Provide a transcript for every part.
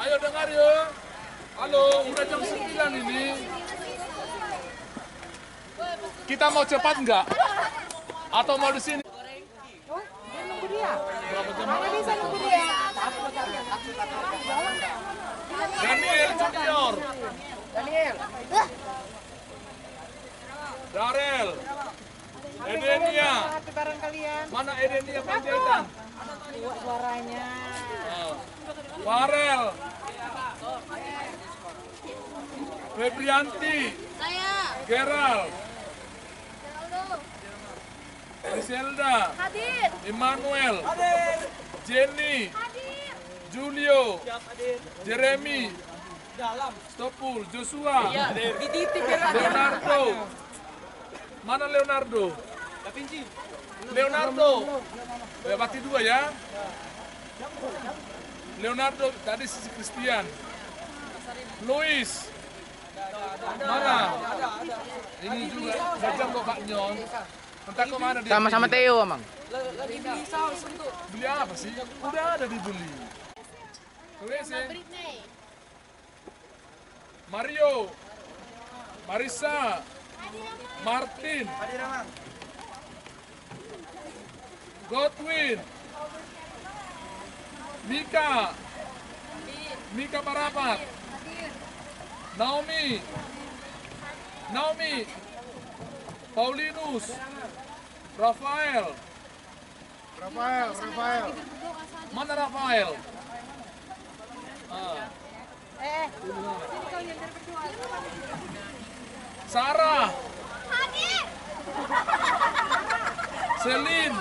Ayo dengar ya. Halo, udah jam 9 ini. Kita mau cepat nggak? Atau mau di sini? Berapa jam? Daniel Junior. Darel. Edenia. Mana Edenia Panjaitan? Suaranya. Farel. Febrianti. Saya. Geral. Griselda. Hadir. Emmanuel. Hadir. Jenny. Hadir. Julio. Siap hadir. Jeremy. Dalam. Stopul. Joshua. Dititip ya. Leonardo. Mana Leonardo? Da Vinci. Leonardo. Berarti 2 ya. Leonardo tadi si Christian. Luis. Mana? Ini juga jajang kok Kak Nyon. Entah ke mana dia. Sama-sama Theo, Mang. Lagi beli saus untuk. Beli apa sih? Udah ada dibeli. Tulis ya. Mario. Marisa. Martin. Hadir Mang. Godwin. Mika. Mika Parapat. Naomi. Naomi. Paulinus. Rafael. Rafael. Mana Rafael? Sarah. Hadir. Selin.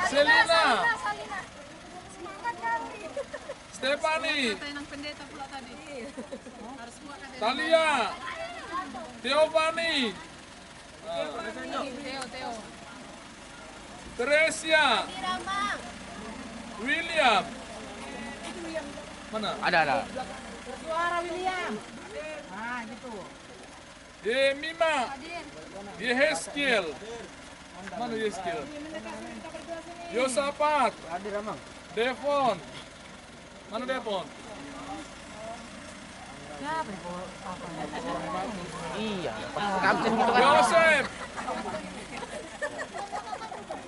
Selina. Semangat kami. Stefani. Yang pendeta pula tadi. Harus buat kata Talia. Teovani. Theo. Teresia. Ramang. William. Mana? Ada. Suara William. Nah, gitu. Mima. Hadir. Yehezkiel. Mana Yehezkiel? Yosafat. Hadir Mang. Devon. Mana Devon? Iya, pas kapten gitu kan. Yosef.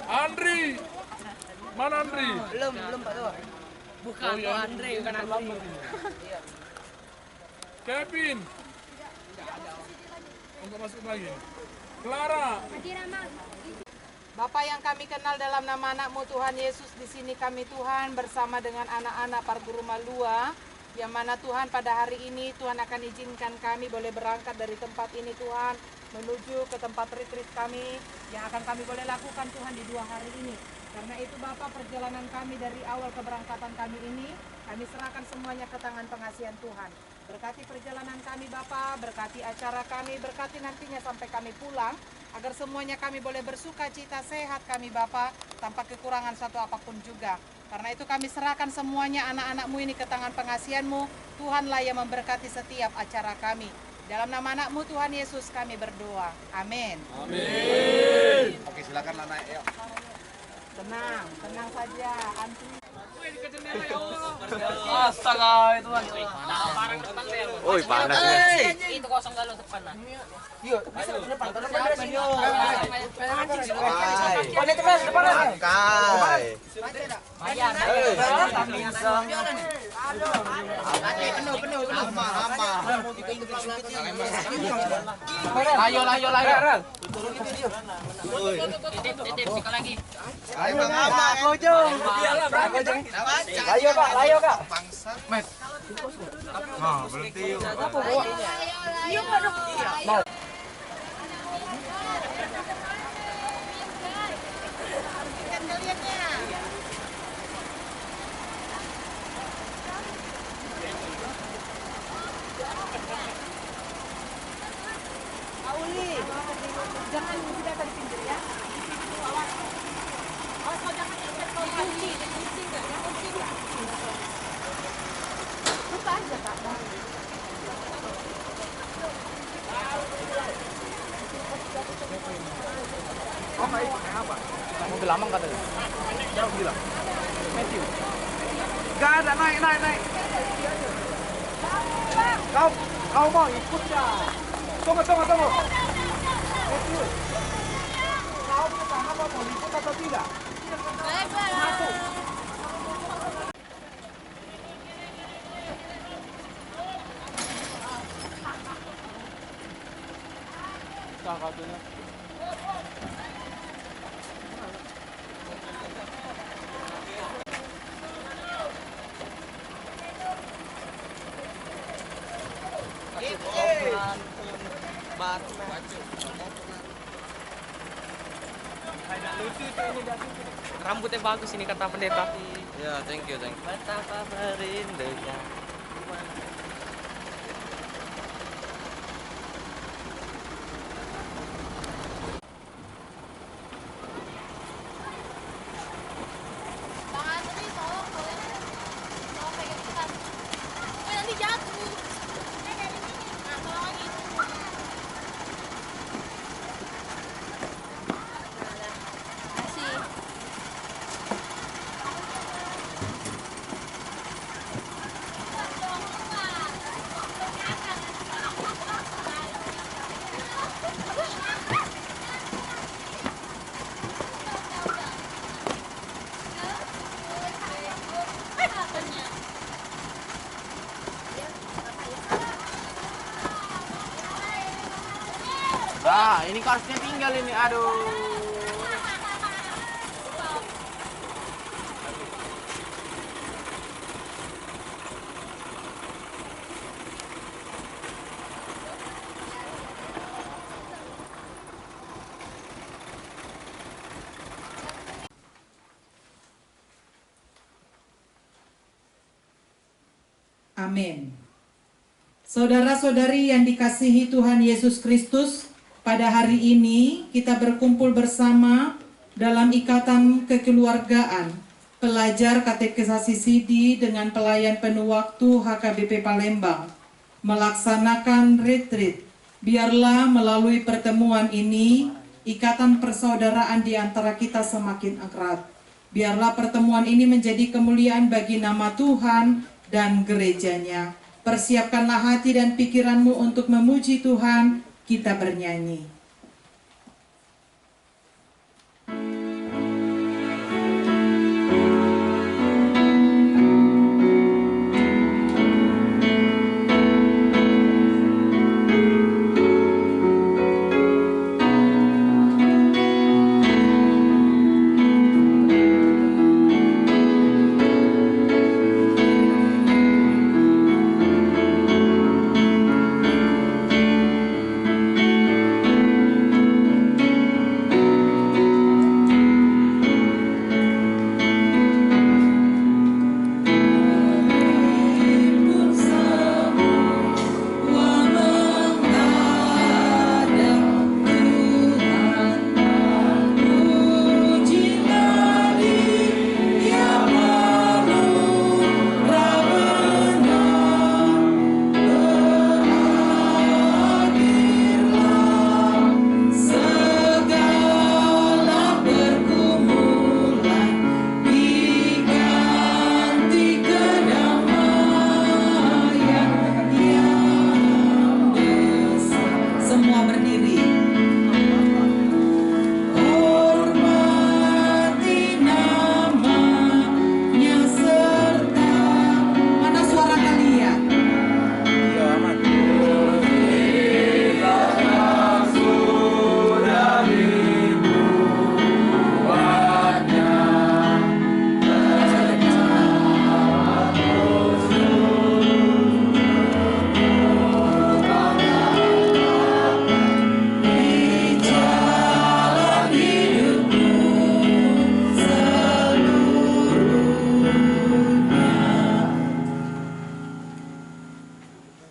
Andri. Mana Andri? Belum Pak Tua. Bukan Andre, bukan Andre. Kevin. Untuk masuk lagi. Clara. Hadir Ramang. Bapa yang kami kenal dalam nama anak-Mu Tuhan Yesus, di sini kami Tuhan bersama dengan anak-anak Parguru Malua, yang mana Tuhan pada hari ini Tuhan akan izinkan kami boleh berangkat dari tempat ini Tuhan, menuju ke tempat retreat kami yang akan kami boleh lakukan Tuhan di 2 hari ini. Karena itu Bapak, perjalanan kami dari awal keberangkatan kami ini, kami serahkan semuanya ke tangan pengasihan Tuhan. Berkati perjalanan kami Bapak, berkati acara kami, berkati nantinya sampai kami pulang, agar semuanya kami boleh bersuka cita sehat kami Bapak, tanpa kekurangan satu apapun juga. Karena itu kami serahkan semuanya anak-anak-Mu ini ke tangan pengasihan-Mu. Tuhanlah yang memberkati setiap acara kami. Dalam nama anak-Mu Tuhan Yesus kami berdoa. Amin. Amin. Oke, silakan Lana. Yuk. Tenang saja. Antri. Astaga, itu Bang. Woi, panas ya. Itu kosong galau depan lah. Yuk, Bisa ke depan, ke depan. Kai. Bayar. Layo. Titip sikit lagi. Ayo Bang Ama. Layo Kak. Bangsa. Berhenti yuk. Auli, jangan tidak di pinggir ya. Awas kau jangan kunci enggak? Kunci enggak? Buka aja Kak. katanya? Siapa bilang? Matthew. Gak ada, naik. Kau mau ikut ya? Tunggu. Matthew. Kau ke sana mau ikut atau tidak? Masuk. Katanya. Rambutnya bagus ini kata pendeta. Ya, thank you. Betapa merindunya. Bang Andri, tolong boleh? Tolong pegang depan. Nanti jatuh. Nah, tolong lagi. Kasih. Ini karsnya tinggal ini, aduh. Amin. Saudara-saudari yang dikasihi Tuhan Yesus Kristus, pada hari ini kita berkumpul bersama dalam ikatan kekeluargaan pelajar katekisasi Sidi dengan pelayan penuh waktu HKBP Palembang melaksanakan retreat. Biarlah melalui pertemuan ini ikatan persaudaraan di antara kita semakin erat. Biarlah pertemuan ini menjadi kemuliaan bagi nama Tuhan dan gerejanya. Persiapkanlah hati dan pikiranmu untuk memuji Tuhan. Kita bernyanyi.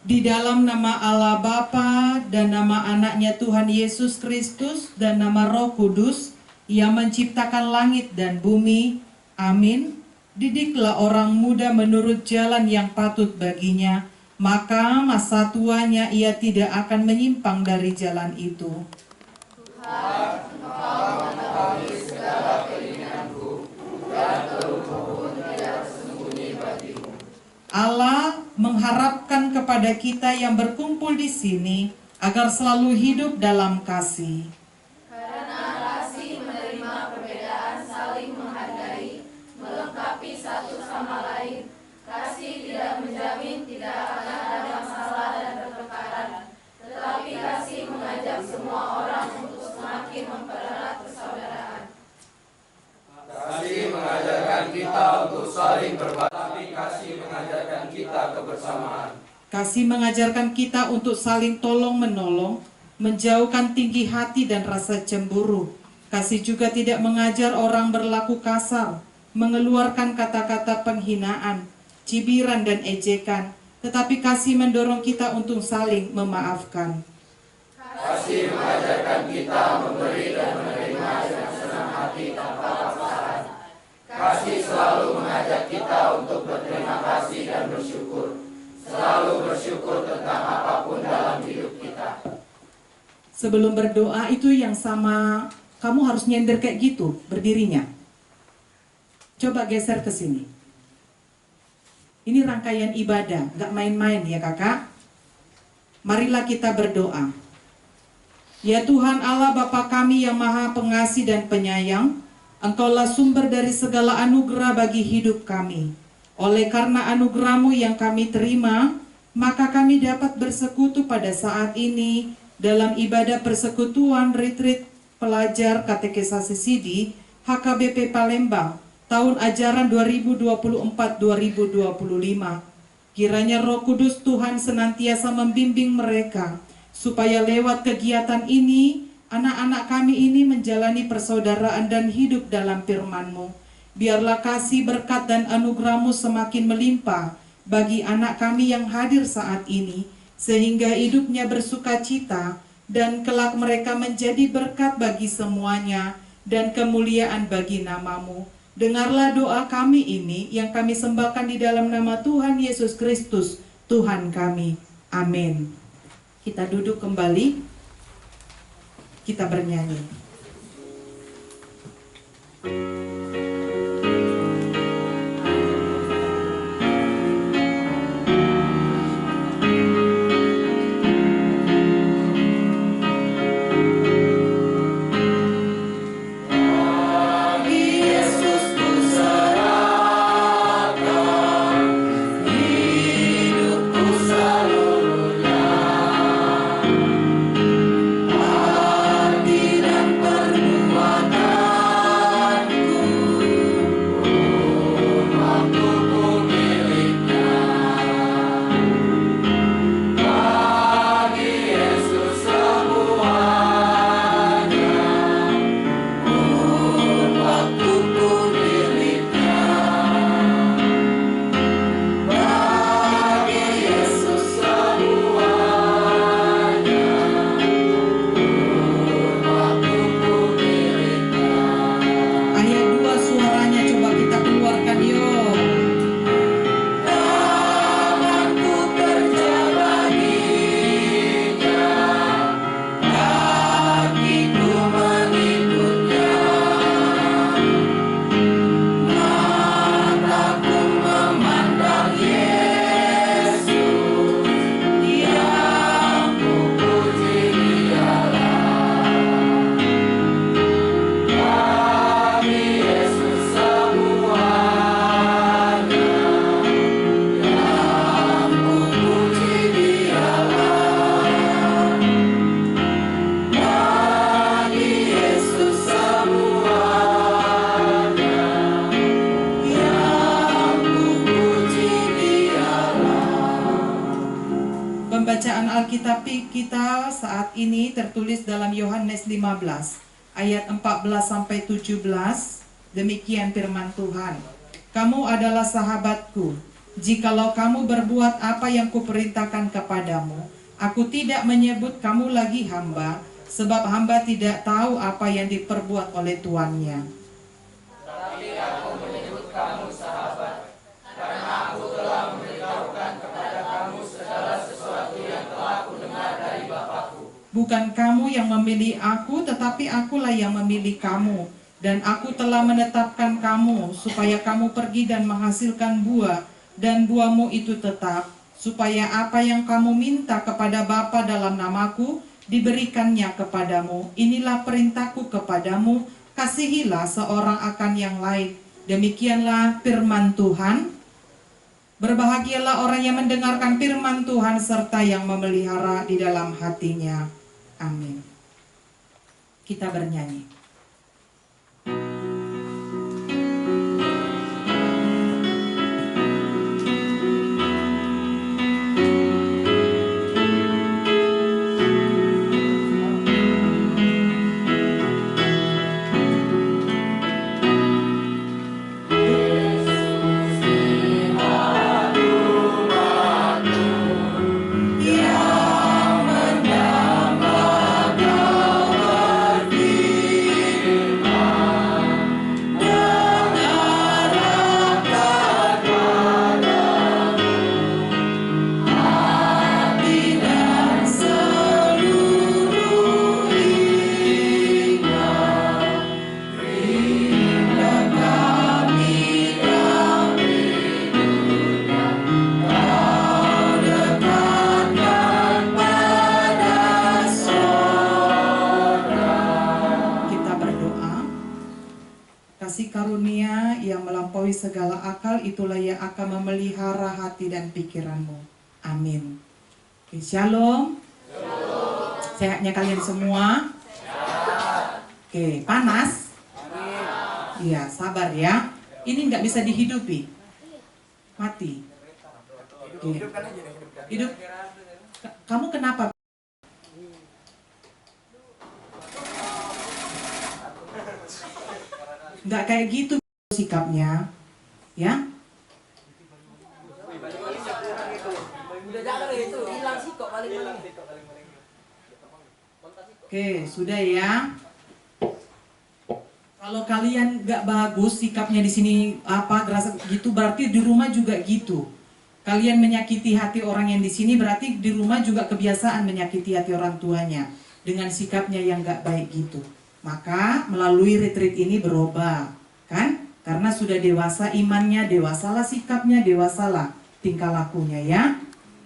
Di dalam nama Allah Bapa dan nama anaknya Tuhan Yesus Kristus dan nama Roh Kudus yang menciptakan langit dan bumi. Amin. Didiklah orang muda menurut jalan yang patut baginya, maka masa tuanya ia tidak akan menyimpang dari jalan itu. Tuhan, Engkau mengetahui segala keinginan Allah mengharapkan kepada kita yang berkumpul di sini agar selalu hidup dalam kasih. Karena kasih menerima perbedaan, saling menghargai, melengkapi satu sama lain. Kasih tidak menjamin tidak akan ada masalah dan pertengkaran, tetapi kasih mengajak semua orang untuk semakin mempererat persaudaraan. Kasih mengajarkan kita untuk saling berbakti, tapi kasih mengajarkan kita kebersamaan. Kasih mengajarkan kita untuk saling tolong-menolong, menjauhkan tinggi hati dan rasa cemburu. Kasih juga tidak mengajar orang berlaku kasar, mengeluarkan kata-kata penghinaan, cibiran dan ejekan, tetapi kasih mendorong kita untuk saling memaafkan. Kasih mengajarkan kita memberi dan menerima dengan senang hati tanpa paksaan. Kasih selalu mengajak kita untuk berterima kasih dan bersyukur. Selalu bersyukur tentang apapun dalam hidup kita. Sebelum berdoa itu yang sama, kamu harus nyender kayak gitu, berdirinya. Coba geser ke sini. Ini rangkaian ibadah, gak main-main ya kakak. Marilah kita berdoa. Ya Tuhan Allah Bapa kami yang maha pengasih dan penyayang, Engkaulah sumber dari segala anugerah bagi hidup kami. Oleh karena anugerah-Mu yang kami terima, maka kami dapat bersekutu pada saat ini dalam ibadah persekutuan retreat pelajar katekisasi Sidi HKBP Palembang tahun ajaran 2024-2025. Kiranya Roh Kudus Tuhan senantiasa membimbing mereka, supaya lewat kegiatan ini, anak-anak kami ini menjalani persaudaraan dan hidup dalam firman-Mu. Biarlah kasih, berkat, dan anugerah-Mu semakin melimpah bagi anak kami yang hadir saat ini, sehingga hidupnya bersukacita, dan kelak mereka menjadi berkat bagi semuanya, dan kemuliaan bagi nama-Mu. Dengarlah doa kami ini yang kami sembahkan di dalam nama Tuhan Yesus Kristus, Tuhan kami. Amin. Kita duduk kembali, kita bernyanyi. Pembacaan Alkitab kita saat ini tertulis dalam Yohanes 15 ayat 14 sampai 17. Demikian firman Tuhan. Kamu adalah sahabatku, jikalau kamu berbuat apa yang kuperintahkan kepadamu. Aku tidak menyebut kamu lagi hamba, sebab hamba tidak tahu apa yang diperbuat oleh tuannya. Tapi aku menyebut kamu sahabat, karena aku telah memberitahukan kepada kamu segala sesuatu yang telah kudengar dari Bapakku. Bukan kamu yang memilih aku, tetapi akulah yang memilih kamu. Dan aku telah menetapkan kamu, supaya kamu pergi dan menghasilkan buah, dan buahmu itu tetap, supaya apa yang kamu minta kepada Bapa dalam namaku, diberikannya kepadamu. Inilah perintahku kepadamu, kasihilah seorang akan yang lain. Demikianlah firman Tuhan. Berbahagialah orang yang mendengarkan firman Tuhan serta yang memelihara di dalam hatinya. Amin. Kita bernyanyi. Karunia yang melampaui segala akal, itulah yang akan memelihara hati dan pikiranmu. Amin. Oke, shalom. Sehatnya kalian semua? Oke, panas? Iya, sabar ya. Ini nggak bisa dihidupi. Mati. Oke. Hidup. Kamu kenapa? Nggak kayak gitu sikapnya, ya? Oke, sudah ya. Kalau kalian nggak bagus sikapnya di sini gerasa gitu, berarti di rumah juga gitu. Kalian menyakiti hati orang yang di sini, berarti di rumah juga kebiasaan menyakiti hati orang tuanya dengan sikapnya yang nggak baik gitu. Maka melalui retreat ini berubah, kan? Karena sudah dewasa imannya, dewasalah sikapnya, dewasalah tingkah lakunya ya.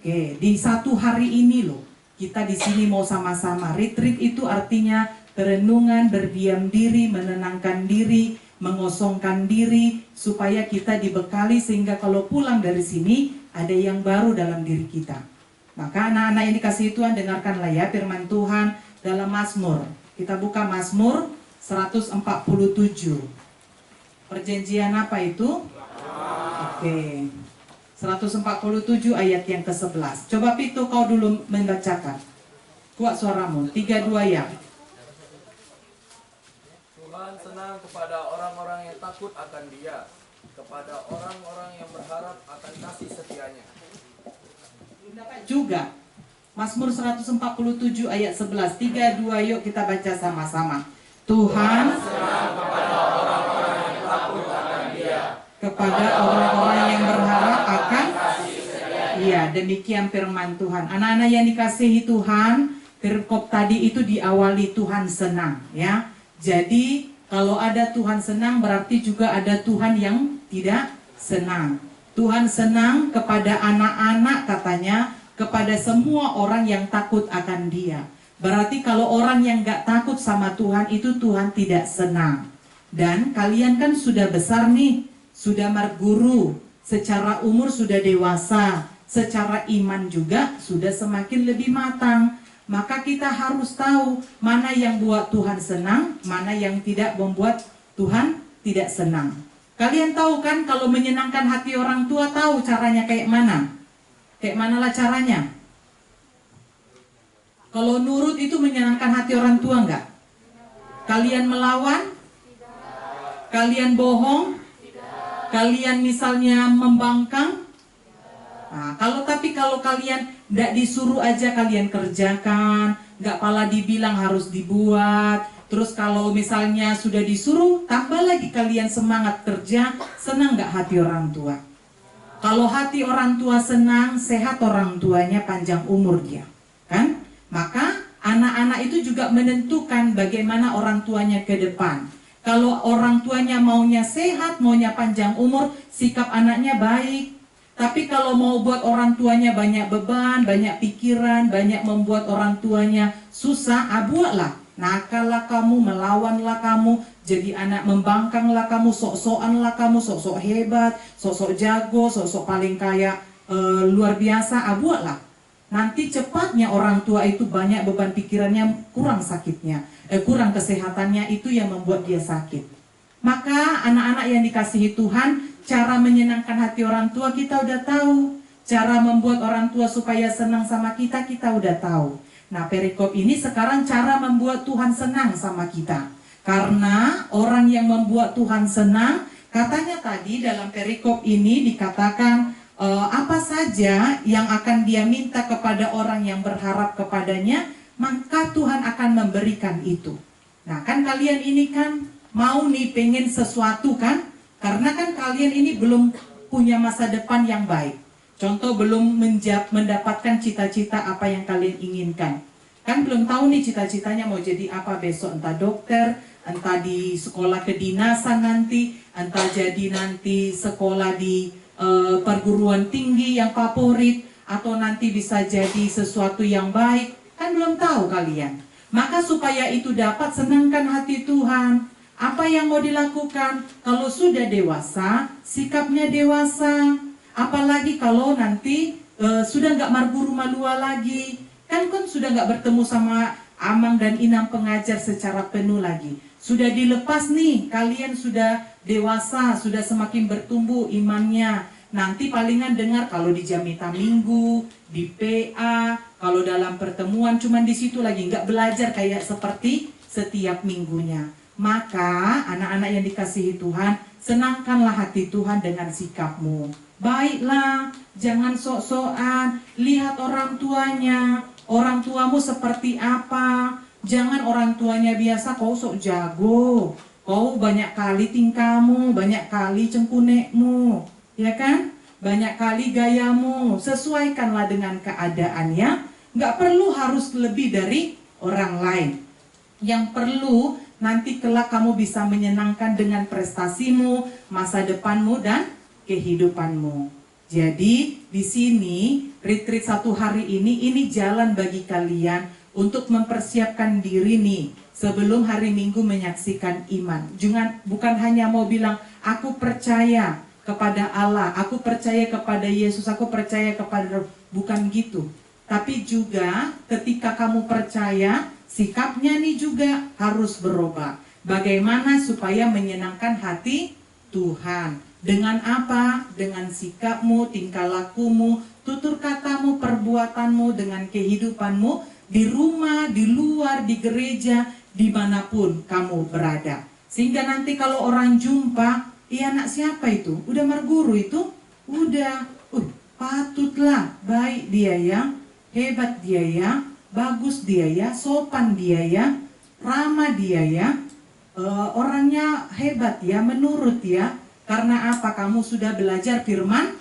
Oke, di satu hari ini loh, kita di sini mau sama-sama. Retreat itu artinya perenungan, berdiam diri, menenangkan diri, mengosongkan diri, supaya kita dibekali sehingga kalau pulang dari sini ada yang baru dalam diri kita. Maka anak-anak yang dikasihi Tuhan, dengarkanlah ya firman Tuhan dalam Mazmur. Kita buka Mazmur 147. Perjanjian apa itu? Oke. 147 ayat yang ke-11. Coba Pito kau dulu membacakan. Kuat suaramu. 3-2 ya. Tuhan senang kepada orang-orang yang takut akan Dia, kepada orang-orang yang berharap akan kasih setianya. Juga Mazmur 147 ayat 11. 3-2 yuk kita baca sama-sama. Tuhan senang kepada orang-orang yang takut akan Dia, kepada orang-orang yang berharap akan kasih setianya. Iya, demikian firman Tuhan. Anak-anak yang dikasihi Tuhan, perikop tadi itu diawali Tuhan senang ya. Jadi kalau ada Tuhan senang berarti juga ada Tuhan yang tidak senang. Tuhan senang kepada anak-anak katanya, kepada semua orang yang takut akan Dia. Berarti kalau orang yang gak takut sama Tuhan itu Tuhan tidak senang. Dan kalian kan sudah besar nih, sudah berguru, secara umur sudah dewasa, secara iman juga sudah semakin lebih matang. Maka kita harus tahu mana yang buat Tuhan senang, mana yang tidak membuat Tuhan tidak senang. Kalian tahu kan kalau menyenangkan hati orang tua, tahu caranya kayak mana? Kayak manalah caranya? Kalau nurut itu menyenangkan hati orang tua enggak? Kalian melawan? Kalian bohong? Kalian misalnya membangkang? Nah, kalau kalian enggak disuruh aja kalian kerjakan, enggak pala dibilang harus dibuat. Terus kalau misalnya sudah disuruh, tambah lagi kalian semangat kerja, senang enggak hati orang tua? Kalau hati orang tua senang, sehat orang tuanya, panjang umur dia, kan? Maka anak-anak itu juga menentukan bagaimana orang tuanya ke depan. Kalau orang tuanya maunya sehat, maunya panjang umur, sikap anaknya baik. Tapi kalau mau buat orang tuanya banyak beban, banyak pikiran, banyak membuat orang tuanya susah, buatlah. Nakallah kamu, melawanlah kamu, jadi anak membangkanglah kamu, sok-sokanlah kamu, sok-sok hebat, sok-sok jago, sok-sok paling kaya, luar biasa, buatlah. Nanti cepatnya orang tua itu banyak beban pikirannya, kurang sakitnya, kurang kesehatannya, itu yang membuat dia sakit. Maka anak-anak yang dikasihi Tuhan, cara menyenangkan hati orang tua kita udah tahu. Cara membuat orang tua supaya senang sama kita, kita udah tahu. Nah, perikop ini sekarang cara membuat Tuhan senang sama kita. Karena orang yang membuat Tuhan senang, katanya tadi dalam perikop ini dikatakan apa saja yang akan dia minta kepada orang yang berharap kepadanya, maka Tuhan akan memberikan itu. Nah, kan kalian ini kan mau nih pengen sesuatu kan? Karena kan kalian ini belum punya masa depan yang baik. Contoh, belum mendapatkan cita-cita apa yang kalian inginkan. Kan belum tahu nih cita-citanya mau jadi apa besok. Entah dokter, entah di sekolah kedinasan nanti, entah jadi nanti sekolah di perguruan tinggi yang favorit, atau nanti bisa jadi sesuatu yang baik. Kan belum tahu kalian. Maka supaya itu dapat, senangkan hati Tuhan. Apa yang mau dilakukan? Kalau sudah dewasa, sikapnya dewasa. Apalagi kalau nanti sudah nggak marguru malua lagi. Kan sudah nggak bertemu sama amang dan inang pengajar secara penuh lagi. Sudah dilepas nih, kalian sudah dewasa, sudah semakin bertumbuh imannya. Nanti palingan dengar kalau di Jamita Minggu, di PA, kalau dalam pertemuan cuman di situ lagi, nggak belajar kayak seperti setiap minggunya. Maka anak-anak yang dikasihi Tuhan, senangkanlah hati Tuhan dengan sikapmu. Baiklah, jangan sok-sokan, lihat orang tuanya, orang tuamu seperti apa. Jangan orang tuanya biasa, kau sok jago, kau banyak kali tingkahmu, banyak kali cengkunekmu, ya kan? Banyak kali gayamu. Sesuaikanlah dengan keadaannya, nggak perlu harus lebih dari orang lain. Yang perlu nanti kelak kamu bisa menyenangkan dengan prestasimu, masa depanmu, dan kehidupanmu. Jadi di sini retreat 1 hari ini jalan bagi kalian untuk mempersiapkan diri nih sebelum hari Minggu menyaksikan iman. Bukan hanya mau bilang aku percaya kepada Allah, aku percaya kepada Yesus, aku percaya kepada Roh. Bukan gitu. Tapi juga ketika kamu percaya, sikapnya nih juga harus berubah. Bagaimana supaya menyenangkan hati Tuhan? Dengan apa? Dengan sikapmu, tingkah lakumu, tutur katamu, perbuatanmu, dengan kehidupanmu di rumah, di luar, di gereja, dimanapun kamu berada. Sehingga nanti kalau orang jumpa, anak siapa itu? Udah marguru itu? Udah. Patutlah, baik dia ya, hebat dia ya, bagus dia ya, sopan dia ya, ramah dia ya, orangnya hebat ya, menurut ya. Karena apa? Kamu sudah belajar firman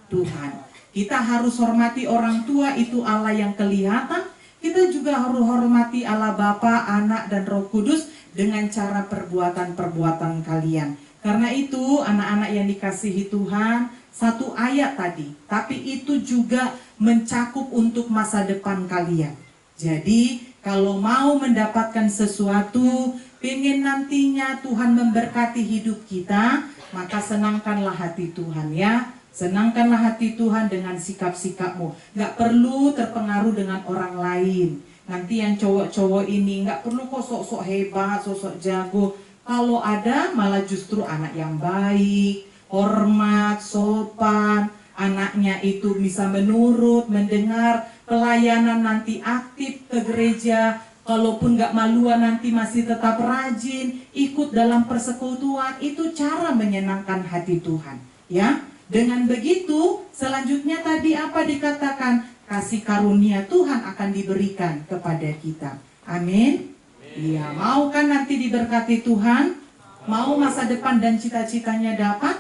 Tuhan. Kita harus hormati orang tua, itu Allah yang kelihatan. Kita juga harus hormati Allah Bapa, Anak, dan Roh Kudus dengan cara perbuatan-perbuatan kalian. Karena itu anak-anak yang dikasihi Tuhan, 1 ayat tadi, tapi itu juga mencakup untuk masa depan kalian. Jadi kalau mau mendapatkan sesuatu, pengen nantinya Tuhan memberkati hidup kita, maka senangkanlah hati Tuhan ya. Senangkanlah hati Tuhan dengan sikap-sikapmu. Gak perlu terpengaruh dengan orang lain. Nanti yang cowok-cowok ini gak perlu kok sok-sok hebat, sok-sok jago. Kalau ada malah justru anak yang baik, hormat, sopan, anaknya itu bisa menurut, mendengar, pelayanan nanti aktif ke gereja. Kalaupun gak maluan nanti masih tetap rajin, ikut dalam persekutuan. Itu cara menyenangkan hati Tuhan ya. Dengan begitu selanjutnya tadi apa dikatakan? Kasih karunia Tuhan akan diberikan kepada kita. Amin. Iya, mau kan nanti diberkati Tuhan? Mau masa depan dan cita-citanya dapat?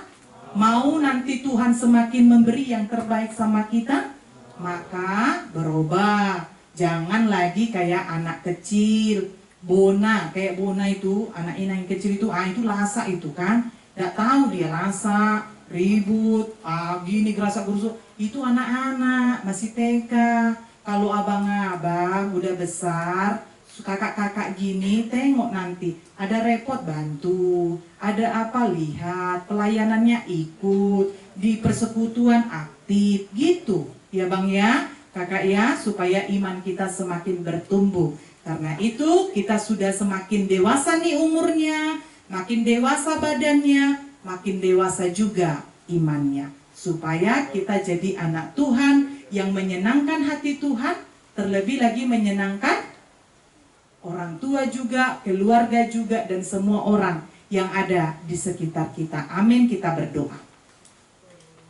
Mau nanti Tuhan semakin memberi yang terbaik sama kita? Maka berubah. Jangan lagi kayak anak kecil, Bona, kayak Bona itu, anak inang yang kecil itu, itu lasa itu kan. Tidak tahu dia rasa, ribut, gini gerasa gerusuk. Itu anak-anak, masih TK. Kalau abang-abang udah besar, kakak-kakak gini, tengok nanti. Ada repot bantu, ada apa lihat, pelayanannya ikut, di persekutuan aktif, gitu. Ya bang ya, kakak ya, supaya iman kita semakin bertumbuh. Karena itu kita sudah semakin dewasa nih umurnya, makin dewasa badannya, makin dewasa juga imannya. Supaya kita jadi anak Tuhan yang menyenangkan hati Tuhan, terlebih lagi menyenangkan orang tua juga, keluarga juga, dan semua orang yang ada di sekitar kita. Amin, kita berdoa.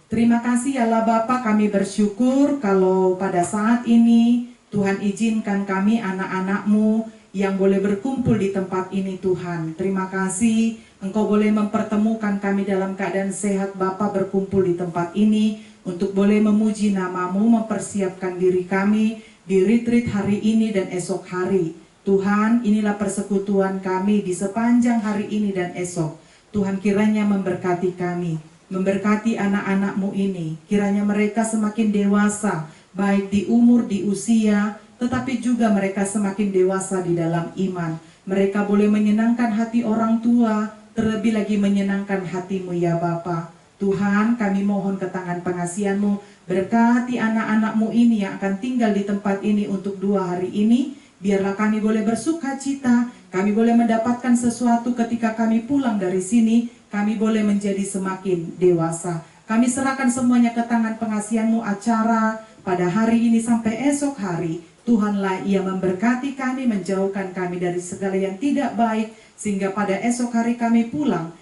Terima kasih ya Allah Bapa, kami bersyukur kalau pada saat ini Tuhan izinkan kami anak-anak-Mu yang boleh berkumpul di tempat ini Tuhan. Terima kasih Engkau boleh mempertemukan kami dalam keadaan sehat Bapa berkumpul di tempat ini untuk boleh memuji nama-Mu, mempersiapkan diri kami di retreat hari ini dan esok hari. Tuhan, inilah persekutuan kami di sepanjang hari ini dan esok. Tuhan kiranya memberkati kami, memberkati anak-anak-Mu ini. Kiranya mereka semakin dewasa, baik di umur, di usia, tetapi juga mereka semakin dewasa di dalam iman. Mereka boleh menyenangkan hati orang tua, terlebih lagi menyenangkan hati-Mu ya Bapa. Tuhan, kami mohon ke tangan pengasihan-Mu, berkati anak-anak-Mu ini yang akan tinggal di tempat ini untuk 2 hari ini. Biarlah kami boleh bersuka cita, kami boleh mendapatkan sesuatu ketika kami pulang dari sini, kami boleh menjadi semakin dewasa. Kami serahkan semuanya ke tangan pengasihan-Mu acara pada hari ini sampai esok hari. Tuhanlah yang memberkati kami, menjauhkan kami dari segala yang tidak baik, sehingga pada esok hari kami pulang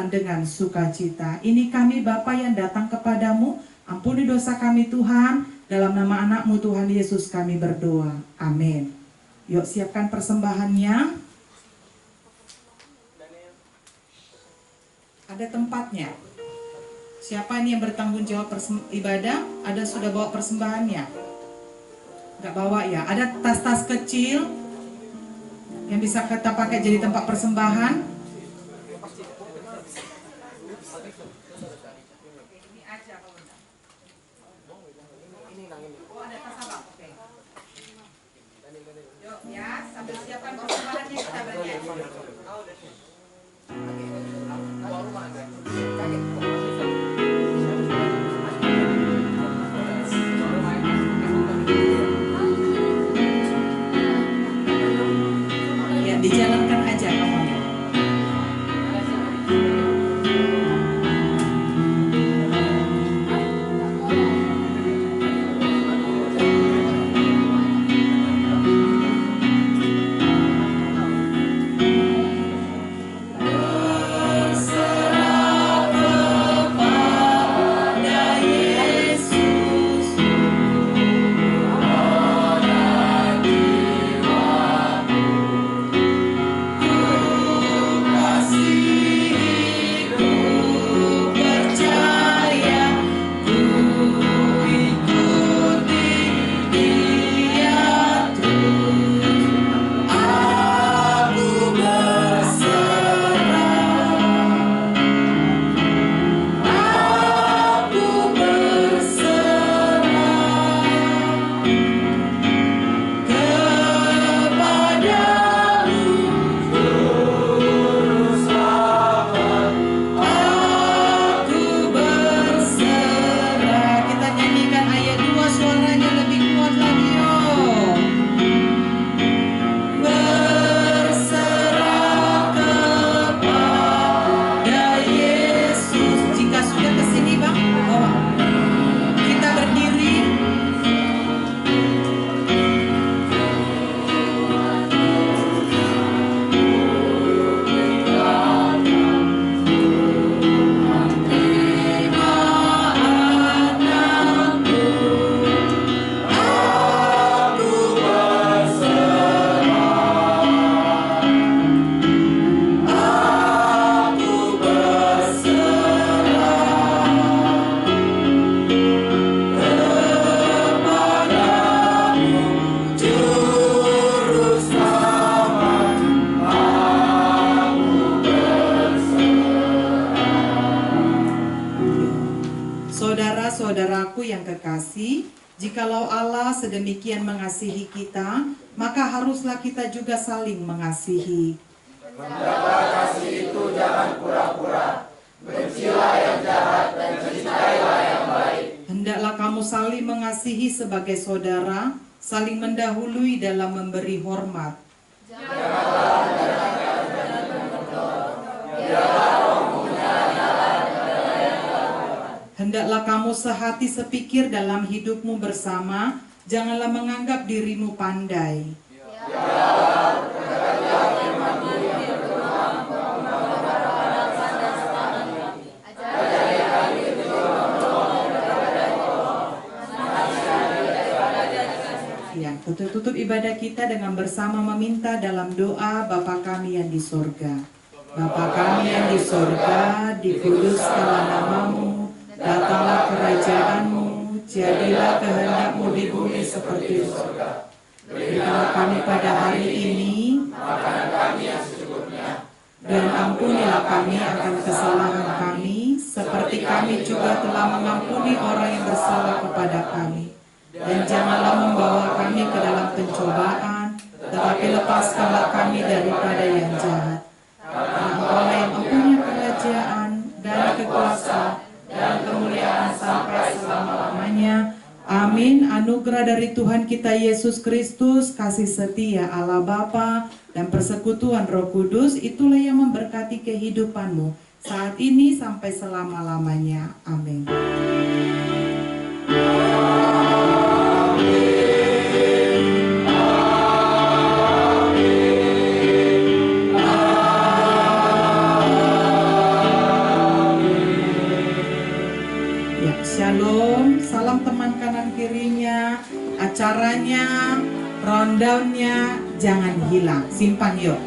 dengan sukacita. Ini kami Bapa yang datang kepadamu, ampuni dosa kami Tuhan, dalam nama anak-Mu Tuhan Yesus kami berdoa. Amin. Yuk siapkan persembahannya. Ada tempatnya. Siapa ini yang bertanggung jawab ibadah? Ada sudah bawa persembahannya? Nggak bawa ya? Ada tas-tas kecil yang bisa kita pakai jadi tempat persembahan. Ya, sambil siapkan persembahannya kita bernyanyi. Ya, dijalankan aja kamu. Berserah Saudaraku yang kekasih, jikalau Allah sedemikian mengasihi kita, maka haruslah kita juga saling mengasihi. Hendaklah kasih itu jangan pura-pura. Bencilah yang jahat dan cintailah yang baik. Hendaklah kamu saling mengasihi sebagai saudara, saling mendahului dalam memberi hormat. Janganlah merendahkan dan mengendor. Biarlah rohmu nyala-nyala kepada yang terhormat. Hendaklah kamu sehati sepikir dalam hidupmu bersama, janganlah menganggap dirimu pandai. Biarlah berkatilah firman-Mu yang berkembang memperhadapkan dan semangat kami. Ajari kami untuk menolong daripada tolong, menasihati daripada dikasih. Ya, tutup ibadah kita dengan bersama meminta dalam doa Bapa kami yang di sorga. Bapa kami yang di sorga, dikuduskanlah namamu, datanglah kerajaanmu, jadilah kehendak-Mu di bumi seperti di sorga. Berikanlah kami pada hari ini makanan kami yang secukupnya, dan ampunilah kami akan kesalahan kami, seperti kami juga telah mengampuni orang yang bersalah kepada kami. Dan janganlah membawa kami ke dalam pencobaan, tetapi lepaskanlah kami daripada yang jahat. Karena Engkau yang mempunyai kerajaan dan kekuasaan dan kemuliaan sampai selama-lamanya. Amin. Anugerah dari Tuhan kita Yesus Kristus, kasih setia Allah Bapa dan persekutuan Roh Kudus, itulah yang memberkati kehidupanmu saat ini sampai selama-lamanya. Amin. Shalom, salam teman kanan kirinya, acaranya, rundownnya jangan hilang, simpan yuk.